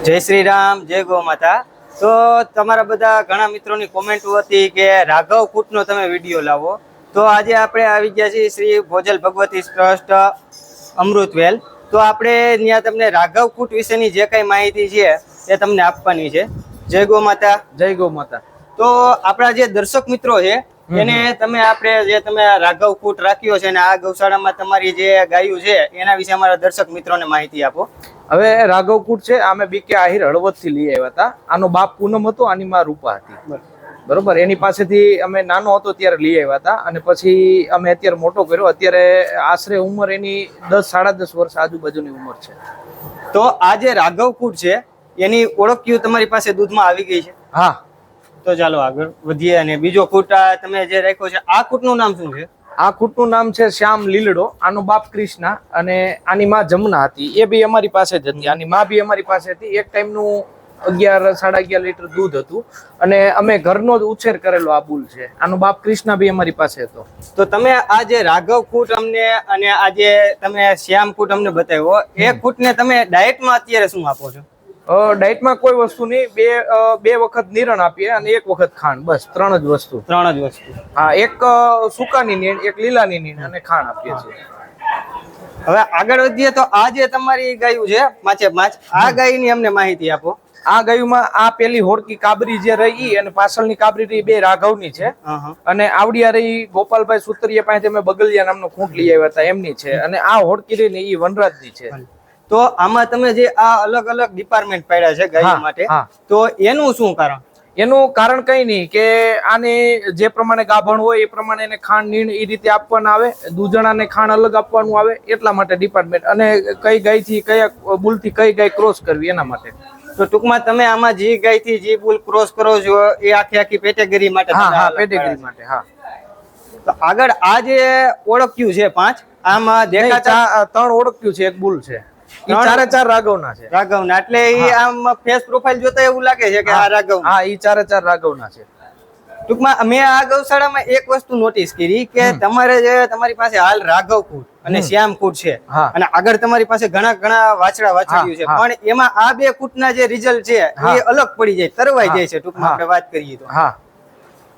જય શ્રી રામ, જય ગૌ માતા. તો તમારા બધા ઘણા મિત્રોની કોમેન્ટ હતી કે રાઘવ કૂટનો તમે વિડીયો લાવો. તો આજે આપણે આવી ગયા છીએ શ્રી ભોજલ ભગવતી ટ્રસ્ટ અમૃતવેલ. તો આપણે ત્યાં તમને રાઘવ કૂટ વિશેની જે કઈ માહિતી છે એ તમને આપવાની છે. જય ગૌ માતા. જય ગૌ માતા. તો આપણા જે દર્શક મિત્રો છે એને તમે રાઘવ કૂટ રાખ્યો છે અને આ ગૌશાળામાં તમારી જે ગાયું છે એના વિશે અમારા દર્શક મિત્રોને માહિતી આપો. હવે રાઘવ કૂટ છે અમે બીકે આહિર હળવદ થી લઈ આવ્યા હતા. આનો બાપ પૂનમ હતો, આની માં રૂપા હતી. બરોબર, એની પાસેથી અમે નાનો હતો ત્યારે લઈ આવ્યા હતા અને પછી અમે અત્યારે મોટો કર્યો. અત્યારે આશરે ઉંમર એની 10-10.5 વર્ષ આજુબાજુની ઉંમર છે. તો આ જે રાઘવ કૂટ છે એની ઓળખ તમારી પાસે દૂધમાં આવી ગઈ છે? હા. તો ચાલો આગળ વધીએ. અને બીજો કૂટ તમે જે રાખ્યો છે, આ કૂટનું નામ શું છે? આ કૂટનું નામ છે શ્યામ લીલડો. આનો બાપ કૃષ્ણા અને આની માં જમના હતી. એ બી અમારી પાસે જ હતી. આની માં બી અમારી પાસે હતી. એક ટાઈમનું 11-11.5 લીટર દૂધ હતું અને અમે ઘરનો જ ઉછેર કરેલો આ બુલ છે. આનો બાપ કૃષ્ણા બી અમારી પાસે હતો. તો તમે આ જે રાઘવ કૂટ અમને અને આ જે તમે શ્યામ કૂટ અમને બતાવ્યો, એ કૂટને તમે ડાયટમાં અત્યારે શું આપો છો? ડાયટમાં કોઈ વસ્તુ નહીં. બે વખત નિરણ આપીએ અને એક વખત ખાંડ, બસ 3 જ વસ્તુ. 3 જ વસ્તુ. હા, એક સૂકાની નીણ, એક લીલાની નીણ અને ખાંડ આપીએ છીએ. હવે આગળ વધીએ તો આ જે તમારી ગાયું છે 5 આ ગાયની અમને માહિતી આપો. આ ગાયુંમાં આ પેલી હોડકી કાબરી જે રહી અને પાછળની કાબરી રહી, બે રાઘવની છે. અને આવડિયા રહી ગોપાલભાઈ સુતરિયા પાસે અમે બગલિયા નામનો ખૂંટ લઈ આવ્યા હતા, એમની છે. અને આ હોડકી રહી ને એ વનરાજની છે. તો આમાં તમે જે આ અલગ અલગ ડિપાર્ટમેન્ટ પાડ્યા છે ગાયો માટે, તો એનું શું કારણ? એનું કારણ કઈ નહીં કે આને જે પ્રમાણે ગાભણ હોય એ પ્રમાણે એને ખાંડ નીણ એ રીતે આપવાના આવે. દૂધણાને ખાંડ અલગ આપવાનું આવે, એટલા માટે ડિપાર્ટમેન્ટ. અને કઈ ગાય થી કયા બુલ થી કઈ ગાય ક્રોસ કરવી એના માટે. તો ટૂંકમાં તમે આમાં જે ગાય થી જે બુલ ક્રોસ કરો છો એ આખી પેટેગરી માટે? હા, પેટેગરી માટે. હા. તો આગળ આ જે ઓળખ્યું છે 5, આમાં દેખાતા 3 ઓળખ્યું છે, એક બુલ છે. ઈ 4 રાઘવના છે. રાઘવના એટલે ઈ આમ ફેસ પ્રોફાઇલ જોતા એવું લાગે છે કે આ રાઘવ. હા, ઈ 4 રાઘવના છે. ટૂંકમાં મેં આ ગૌશાળામાં એક વસ્તુ નોટિસ કરી કે તમારી પાસે હાલ રાઘવ કૂટ અને શ્યામ કૂટ છે અને આગળ તમારી પાસે ઘણા વાછડા વાછડીઓ છે, પણ એમાં આ બે કૂટના જે રિઝલ્ટ છે એ અલગ પડી જાય, તરવાઈ જાય છે. ટૂંકમાં આપણે વાત કરીએ તો હા,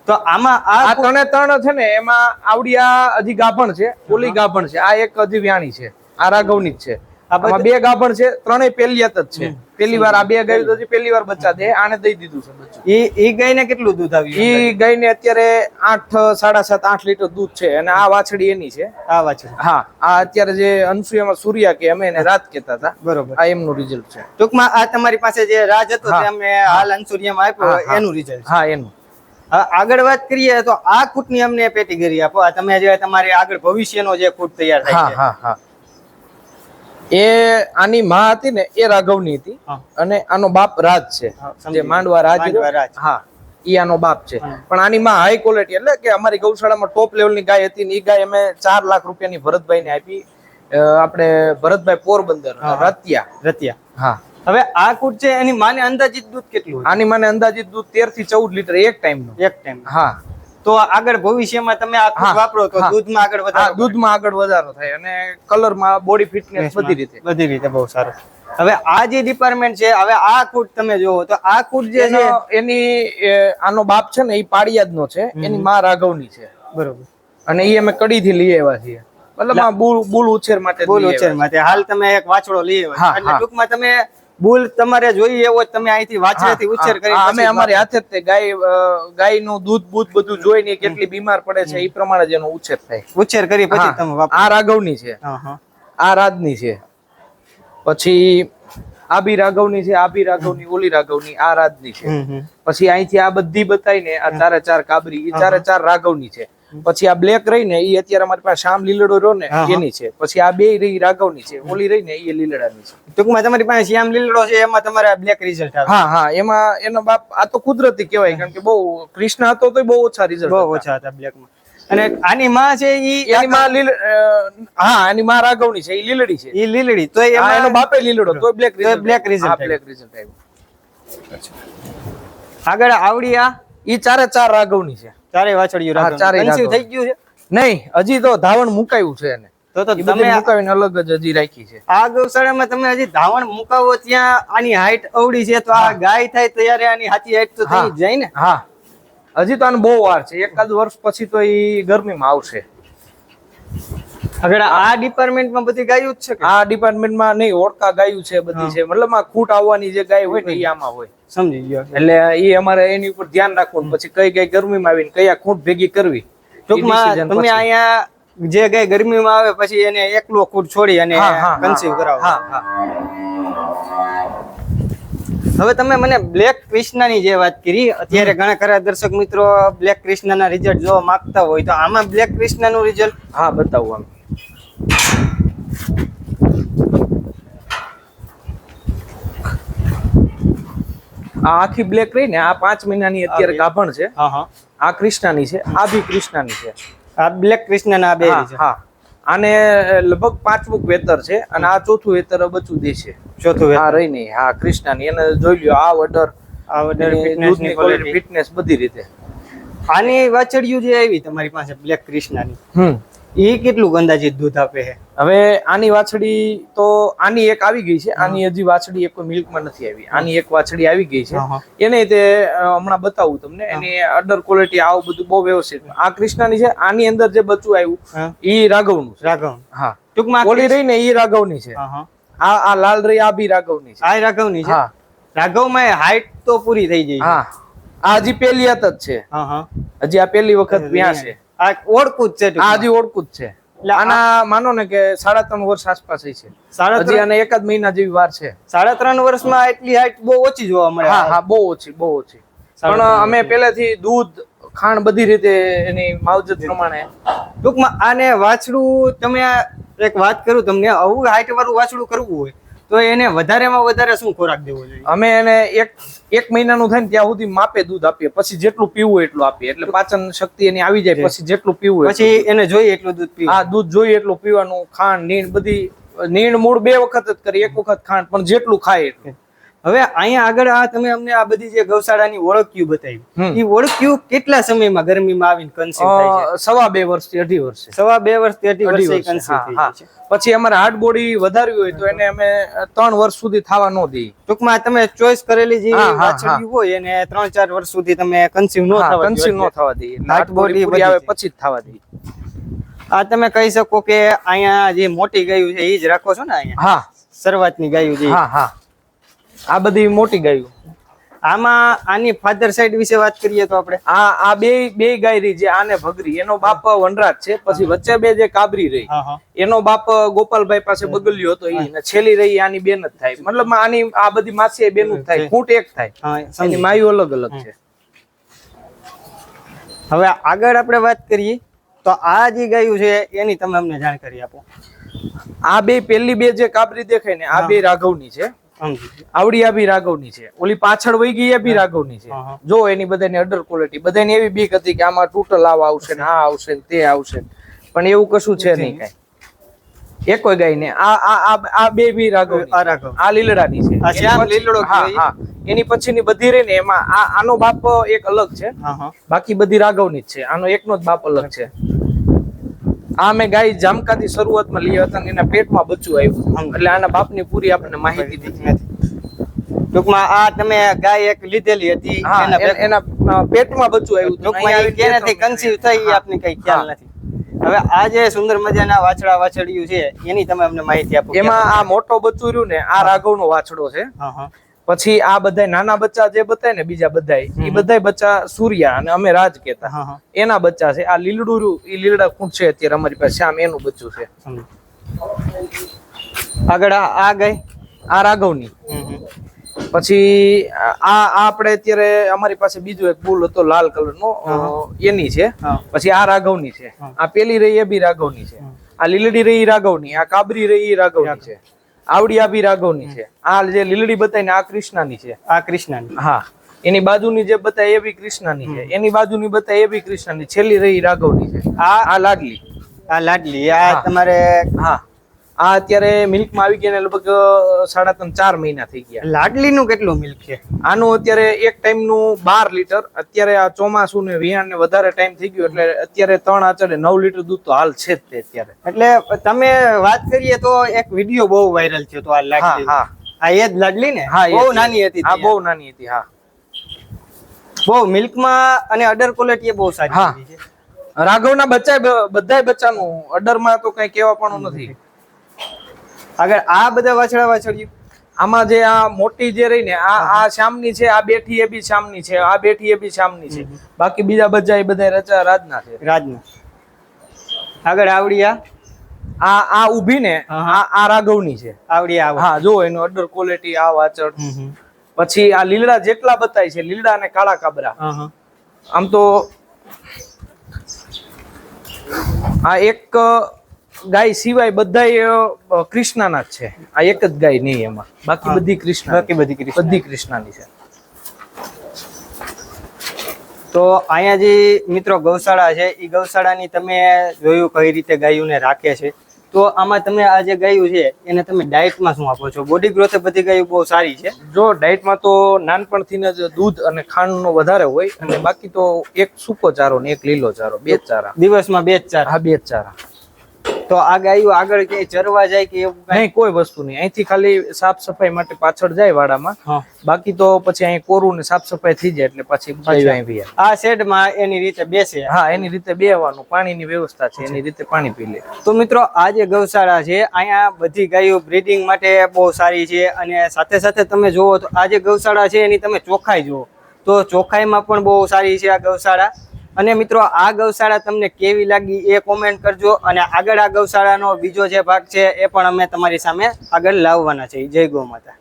તો આમાં આ 3 છે ને, એમાં આવડિયા હજી ગાભણ છે, ઓલી ગાભણ છે, આ એક હજી વ્યાણી છે, આ રાઘવની જ છે. આમાં 2 ગાભણ છે, 3 પહેલિયાત જ છે. પહેલી વાર આ 2 ગાય તો પહેલી વાર બચ્ચા દે, આને દઈ દીધું છે બચ્ચું. ઈ ગાયને કેટલું દૂધ આવ્યું? ઈ ગાયને અત્યારે 8-7.5 લીટર દૂધ છે. અને આ વાછડી એની છે. આ વાછડી? હા. આ અત્યારે જે અનસુયામાં સૂર્યા કે અમે એને રાત કહેતા હતા, બરોબર, આ એમનું રિઝલ્ટ છે. ટૂંકમાં આ તમારી પાસે જે રાજ હતો તે અમે હાલ અનસુયામાં આપ્યો એનું રિઝલ્ટ? હા, એનું. આગળ વાત કરીએ તો આ કૂટની અમને પેટીગરી આપો. આ તમે જે તમારી આગળ ભવિષ્યનો જે કૂટ તૈયાર થાય છે. હા, હા. એ આની માં હતી ને એ રાઘવની હતી અને આનો બાપ રાજ છે, જે માંડવા રાજ. હા, ઈ આનો બાપ છે. પણ આની માં હાઈ ક્વોલિટી, એટલે કે અમારી ગૌશાળામાં ટોપ લેવલની ગાય હતી ને એ ગાય અમે 4 લાખ રૂપિયાની ભરતભાઈને આપી. આપણે ભરતભાઈ પોરબંદર, રતિયા. હા. હવે આ કૂટ છે એની માને અંદાજિત દૂધ કેટલું? આની માને અંદાજિત દૂધ 13 થી 14 લીટર એક ટાઈમ. હા. તો આગળ ભવિષ્યમાં તમે આ કૂટ વાપરો તો દૂધમાં આગળ વધારો થાય અને કલરમાં, બોડી ફિટનેસ બધી રીતે બહુ સારું. હવે આ જે ડિપાર્ટમેન્ટ છે, હવે આ કૂટ તમે જોવો તો આ કૂટ જે છે એની આનો બાપ છે ને એ પાડિયાદનો છે, એની માં રાઘવની છે. બરોબર. અને એ અમે કડીથી લઈ આવ્યા છીએ, મતલબ બુલ ઉછેર માટે. હાલ તમે એક વાછડો લઈ આવ્યા એટલે ટૂંકમાં તમે બુલ તમારે જોઈએ એવો તમે અહીંથી વાછડાથી ઉછેર કરી? અમે અમારી હાથે જ ગાયનું દૂધ બધું જોઈને કેટલી બીમાર પડે છે એ પ્રમાણે જ એનો ઉછેર થાય. ઉછેર કરી પછી તમે આ રાઘવની છે, આ રાજની છે, પછી આ બી રાઘવની છે, આ બી રાઘવની, ઓલી રાઘવની, આ રાજની છે. પછી અહીંથી આ બધી બતાવીને આ 4 કાબરી, એ 4 રાઘવની છે. પછી આ બ્લેક રહી ને એ અત્યારે અમારી પાસે શ્યામ લીલડો રહ્યો ને એની છે. પછી આ 2 રહી રાઘવની છે, ઓલી રહી ને એ લીલડાની છે. ટૂંકમાં તમારી પાસે શ્યામ લીલડો છે એમાં તમારે બ્લેક રિઝલ્ટ આવે? હા, એમાં એનો બાપ આ તો કુદરતી કહેવાય, કારણ કે બહુ કૃષ્ણ હતો તો બહુ ઓછા રિઝલ્ટ, બહુ ઓછા હતા બ્લેકમાં. અને આની માં છે એની માં આની માં રાઘવની છે, એ લીલડી છે. એ લીલડી તો એનો બાપે લીલડો તો બ્લેક રિઝલ્ટ આવ્યું. આગળ આવડિયા ઈ 4 રાઘવની છે. 4 વાછડીઓ કન્સીવ થઈ ગયું છે? નહીં, હજી તો ધાવણ મુકાયું છે એને. તો એ બધી મુકાવીને અલગ જ હજી રાખી છે. આ ગૌશાળામાં તમે હજી ધાવણ મુકાવો ત્યાં આની હાઈટ અવડી છે, તો આ ગાય થાય ત્યારે આની સાચી હાઈટ તો થઈ જ જાય ને. હા, હજી તો આને બહુ વાર છે, એકાદ વર્ષ પછી તો એ ગરમીમાં આવશે. આગળ આ ડિપાર્ટમેન્ટમાં બધી ગાયું જ છે કે? આ ડિપાર્ટમેન્ટમાં નહીં, ઓળકા ગાયું છે બધી છે, મતલબ આ ખૂટ આવવાની જે ગાય હોય ને એ આમાં હોય. સમજી ગયો. એટલે એ અમારે એની ઉપર ધ્યાન રાખવું, પછી કઈ કઈ ગરમીમાં આવીને કયા ખૂટ ભેગી કરવી. ટૂંકમાં તમે અહીંયા જે ગાય ગરમીમાં આવે પછી એને એકલો ખૂટ છોડી અને કન્સીવ કરાવો. હા હા. હવે તમે મને બ્લેક કૃષ્ણની જે વાત કરી, અત્યારે ઘણા ખરા દર્શક મિત્રો બ્લેક કૃષ્ણના રિઝલ્ટ જોવા માંગતા હોય, તો આમાં બ્લેક કૃષ્ણનું રિઝલ્ટ હા બતાવું આમ. આ આખી બ્લેક રહી ને, આ 5 મહિનાની અત્યારે ગાભણ છે. આ કૃષ્ણાની છે, આ બી કૃષ્ણાની છે. આ બ્લેક કૃષ્ણના આ બે છે. હા, આને લગભગ 5મું વેતર છે અને આ 4થું વેતર બચ્ચું દે છે. 4થું વેતર. હા રહી નહીં, હા કૃષ્ણાની. એને જોઈ લ્યો, આ વડર ફિટનેસ બધી રીતે. આની વાછડિયું જે આવી તમારી પાસે બ્લેક કૃષ્ણની, એ કેટલું અંદાજિત દૂધ આપે છે? હવે આની વાછડી તો આની એક આવી ગઈ છે, આની હજી વાછડી એક મિલ્કમાં નથી આવી. આની એક વાછડી આવી ગઈ છે, એને તે હમણાં બતાવું તમને. એની અડર ક્વોલિટી આવું બધું બહુ વ્યવસ્થિત. આ કૃષ્ણાની છે, આની અંદર જે બચ્ચું આવ્યું એ રાઘવનું છે. રાઘવ. હા, ટૂંકમાં ઓલી રહી ને એ રાઘવની છે. આ લાલ રહી આ બી રાઘવની છે. આ રાઘવની છે. હા, રાઘવમાં હાઈટ તો પૂરી થઈ જાય. હા, આ હજી પહેલી હાથ જ છે. હજી આ પહેલી વખત ત્યાં છે. આ ઓળખું જ છે. આ હજી ઓળખું જ છે. આના માનો ને કે 3.5 વર્ષ આસપાસ છે. હજી આને એકાદ મહિના જેવી વાર છે. 3.5 વર્ષમાં એટલી હાઈટ બહુ ઓછી જોવા મળે. હા હા, બહુ ઓછી, બહુ ઓછી. પણ અમે પહેલેથી દૂધ ખાણ બધી રીતે એની માવજત પ્રમાણે. ટૂંકમાં આને વાછડું, તમે એક વાત કરું તમને, આવું હાઈટ વાળું વાછડું કરવું હોય તો એને વધારેમાં વધારે શું ખોરાક દેવો જોઈએ? અમે એને એક મહિનાનું થાય ને ત્યાં સુધી માપે દૂધ આપીએ, પછી જેટલું પીવું એટલું આપીએ. એટલે પાચન શક્તિ એની આવી જાય, પછી જેટલું પીવું પછી એને જોઈએ એટલું દૂધ પીવું. હા, દૂધ જોઈએ એટલું પીવાનું. ખાંડ નીણ બધી, નીણ મૂળ 2 વખત જ કરી, 1 વખત ખાંડ, પણ જેટલું ખાય એટલું. હવે અહીંયા આગળ આ તમે અમને આ બધી જે ગૌશાળાની ઓળખ્યું બતાવી, એ ઓળખ્યું કેટલા સમયમાં ગરમીમાં આવીને કન્સીવ થાય છે? 2.5 વર્ષથી 2.5 વર્ષે. 2.5 વર્ષથી 2.5 વર્ષે કન્સીવ થાય છે. પછી અમારે હાર્ડ બોડી વધારવી હોય તો એને અમે 3 વર્ષ સુધી થવા ન દઈએ. ટૂંકમાં તમે ચોઈસ કરેલી જે વાછરડી હોય એને 3-4 વર્ષ સુધી તમે કન્સીવ ન થવા દઈએ. હાર્ડ બોડી પૂરી આવે પછી જ થવા દઈએ. આ તમે કહી શકો કે અહીંયા જે મોટી ગાયું છે એ જ રાખો છો ને અહીંયા? હા, શરૂઆતની ગાયું છે. હા હા, આ બધી મોટી ગાયું. આમાં આની ફાધર સાઈડ વિશે વાત કરીએ તો આપણે આ બે ગાય રહી જે આને ભગરી, એનો બાપ વનરાજ છે. પછી વચ્ચે બે જે કાબરી રહી, એનો બાપ ગોપાલભાઈ પાસે બગલ્યો હતો. એ છેલ્લી રહી આની બેન જ થાય. મતલબ આની આ બધી માસી બેન જ થાય, ખૂંટ એક થાય. એની માયુ અલગ અલગ છે. હવે આગળ આપણે વાત કરીએ તો આ જે ગાયું છે એની તમે અમને જાણકારી આપો. આ પહેલી બે જે કાબરી દેખાય ને, આ બે રાઘવની છે. આવડી આ બી રાઘવની છે. ઓલી પાછળ વહી ગઈ એ બી રાઘવની છે. જો એની બધાની અડર ક્વોલિટી, બધાની એવી બીક હતી કે આમાં તૂટલ આવા આવશે ને આ આવશે ને તે આવશે, પણ એવું કશું છે નહીં કઈ. એકોય ગાય ને આ બે બી રાઘવ. આ લીલડાની છે. હા હા, એની પછીની બધી રહી ને એમાં આનો બાપ એક અલગ છે, બાકી બધી રાઘવની જ છે. આનો એકનો જ બાપ અલગ છે. આ મેં ગાય જામકાથી શરૂઆતમાં લઈ હતા, એના પેટમાં બચ્ચું આવ્યું, એટલે આના બાપની પૂરી આપણને માહિતી દીધી નથી. ટૂંકમાં આ તમે ગાય એક લીધેલી હતી, એના પેટમાં બચ્ચું આવ્યું, ટૂંકમાં કેનાથી કન્સીવ થઈ આપને કઈ ખ્યાલ નથી. હવે આ જે સુંદર મજાના વાછડા વાછડિયું છે એની તમે અમને માહિતી આપો. એમાં આ મોટો બચ્ચું રહ્યું ને, આ રાઘવનો વાછડો છે. પછી આ બધા નાના બચ્ચા જે બતાય ને, બીજા બધા એ બધા બચ્ચા સૂર્યા અને અમે રાજ કેતા, એના બચ્ચા છે. આ લીલડું રહ્યું એ લીલડા ખૂંટ છે અત્યારે અમારી પાસે, આમ એનું બચ્ચું છે. આગળ આ ગાય આ રાઘવની. પછી આ આપણે અત્યારે અમારી પાસે બીજો એક બુલ હતો લાલ કલરનો, એની છે. પછી આ રાઘવની છે. આ પેલી રહી એ બી રાઘવની છે. આ લીલડી રહી રાઘવની, આ કાબરી રહી એ રાઘવની છે. આવડી આ બી રાઘવની છે. આ જે લીલડી બતાવી ને આ કૃષ્ણાની છે. આ કૃષ્ણાની. હા, એની બાજુની જે બતાય એ બી કૃષ્ણાની છે. એની બાજુની બતાય એ બી કૃષ્ણાની. છેલ્લી રહી રાઘવની છે. આ લાડલી. આ લાડલી. આ તમારે હા આ અત્યારે મિલ્કમાં આવી ગયા લગભગ 3.5-4 મહિના થઈ ગયા. લાડલીનું કેટલું મિલ્ક છે? આનું અત્યારે એક ટાઈમનું 12 લીટર. અત્યારે આ ચોમાસું ને વિયાણ ને વધારે ટાઈમ થઈ ગયો એટલે અત્યારે 3 આચળે 9 લીટર દૂધ તો હાલ છે જ તે અત્યારે. એટલે તમે વાત કરીએ તો એક વિડીયો બહુ વાયરલ થયો તો આ લાડલી. હા આ એ જ લાડલી ને? હા, બહુ નાની હતી. હા, બહુ નાની હતી. હા, બહુ મિલ્કમાં અને અડર ક્વોલિટી બહુ સારી હા. છે. રાઘવના બધાય બચ્ચાનું અડરમાં તો કઈ કહેવા પણ નથી. આગળ આ બધા વાછળ્યું આમાં જે આ મોટી જે રહી ને આ શ્યામની છે, આ બેઠી એ બી શ્યામની છે, આ બેઠી એ બી શ્યામની છે. બાકી બીજા બધા એ બધા રચા રાજના છે. રાજના. આગળ આવડિયા આ ઊભી ને આ રાઘવની છે. આવડિયા. હા, જો એનો અડર ક્વોલિટી આ વાચળ. પછી આ લીલડા જેટલા બતાય છે, લીલડા અને કાળા કાબરા. આમ તો આ એક ગાય સિવાય બધા કૃષ્ણના જ છે. આ એક જ ગાય નહીં એમાં, બાકી બધી કૃષ્ણ, બધી કૃષ્ણની છે. તો અહીંયા જે મિત્રો ગૌશાળા છે એ ગૌશાળાની તમે જોયું કઈ રીતે ગાયોને રાખે છે. તો આમાં તમે આ જે ગાયું છે એને તમે ડાયટમાં શું આપો છો? બોડી ગ્રોથ બધી ગાયો બહુ સારી છે. જો ડાયટમાં તો નાનપણથી જ દૂધ અને ખાંડનો વધારે હોય, અને બાકી તો એક સૂકો ચારો ને એક લીલો ચારો, 2 જ ચારા દિવસમાં 2 જ ચારા. હા, 2 જ ચારા. તો આ ગાયો આગળ ક્યાંય ચરવા જાય કે એવું નહીં, કોઈ વસ્તુ નહીં. અહીંથી ખાલી સાફ સફાઈ માટે પાછળ જાય વાડામાં. બાકી તો પછી અહીં કોરું ને સાફ સફાઈ થઈ જાય એટલે પછી ગાયો અહીં ભી આ શેડમાં એની રીતે બેસે. હા, એની રીતે બેહવાનું, પાણીની વ્યવસ્થા છે, એની રીતે પાણી પી લે. તો મિત્રો આ જે ગૌશાળા છે અહીંયા બધી ગાયો બ્રીડિંગ માટે બહુ સારી છે. અને સાથે સાથે તમે જુઓ તો આ જે ગૌશાળા છે એની તમે ચોખ્ખાઈ જુઓ તો ચોખ્ખાઈમાં પણ બહુ સારી છે આ ગૌશાળા. અને મિત્રો આ ગૌશાળા તમને કેવી લાગી એ કોમેન્ટ કરજો. અને આગળ આ ગૌશાળાનો બીજો જે ભાગ છે એ પણ અમે તમારી સામે આગળ લાવવાના છે. જય ગૌ માતા.